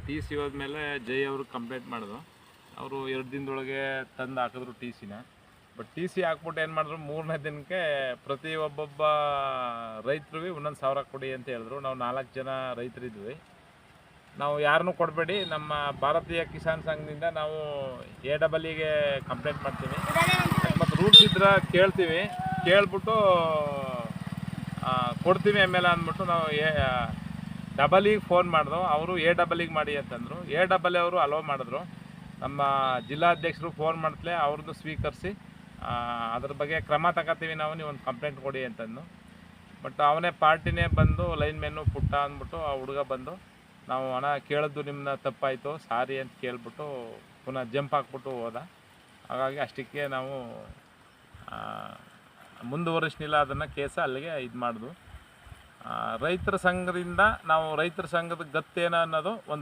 T C ಹೋದ್ಮೇಲೆ ಜೈ ಅವರು complaint ಮಾಡಿದ್ರು. ಅವರು 2 ದಿನದೊಳಗೆ ತಂದು ಹಾಕಿದ್ರು ಟಿ ಸಿನ. ಬಟ್ ಟಿ ಸಿ ಹಾಕ್ಬಿಟ್ಟು ಏನು ಮಾಡಿದ್ರು, 3ನೇ ದಿನಕ್ಕೆ ಪ್ರತಿ ಒಬ್ಬೊಬ್ಬ ರೈತರಿಗೂ 1,000 ಕೊಡಿ ಅಂತ ಹೇಳಿದ್ರು. ನಾವು 4 ಜನ ರೈತರಿದ್ವಿ. ನಾವು ಯಾರನ್ನೂ ಕೊಡಬೇಡಿ, ನಮ್ಮ ಭಾರತೀಯ ಕಿಸಾನ್ ಸಂಘದಿಂದ ನಾವು AEE ಕಂಪ್ಲೇಂಟ್ ಮಾಡ್ತೀವಿ ಮತ್ತು ರೂಲ್ಸ್ ಇದ್ರೆ ಕೇಳ್ತೀವಿ, ಕೇಳ್ಬಿಟ್ಟು ಕೊಡ್ತೀವಿ ಆಮೇಲೆ ಅಂದ್ಬಿಟ್ಟು ನಾವು EE ಫೋನ್ ಮಾಡಿದ್ರು. ಅವರು AEE ಮಾಡಿ ಅಂತಂದರು. AEE ಅವರು ಅಲೋ ಮಾಡಿದ್ರು. ನಮ್ಮ ಜಿಲ್ಲಾಧ್ಯಕ್ಷರು ಫೋನ್ ಮಾಡ್ತಲೇ ಅವ್ರದ್ದು ಸ್ವೀಕರಿಸಿ ಅದ್ರ ಬಗ್ಗೆ ಕ್ರಮ ತಗೋತೀವಿ, ನೀವು ಒಂದು ಕಂಪ್ಲೇಂಟ್ ಕೊಡಿ ಅಂತಂದು. ಬಟ್ ಅವನೇ ಪಾರ್ಟಿನೇ ಬಂದು ಲೈನ್ಮೆನ್ನು ಪುಟ್ಟ ಅಂದ್ಬಿಟ್ಟು ಆ ಹುಡುಗ ಬಂದು, ನಾವು ಹಣ ಕೇಳಿದ್ದು ನಿಮ್ಮನ್ನ ತಪ್ಪಾಯಿತು ಸಾರಿ ಅಂತ ಕೇಳ್ಬಿಟ್ಟು ಪುನಃ ಜಂಪ್ ಹಾಕ್ಬಿಟ್ಟು ಹೋದ. ಹಾಗಾಗಿ ಅಷ್ಟಕ್ಕೆ ನಾವು ಮುಂದುವರಿಸಲಿಲ್ಲ ಅದನ್ನು, ಕೇಸ ಅಲ್ಲಿಗೆ ಇದು ಮಾಡಿದ್ವು. ರೈತರ ಸಂಘದಿಂದ ನಾವು ರೈತರ ಸಂಘದ ಗತ್ತೇನ ಅನ್ನೋದು ಒಂದು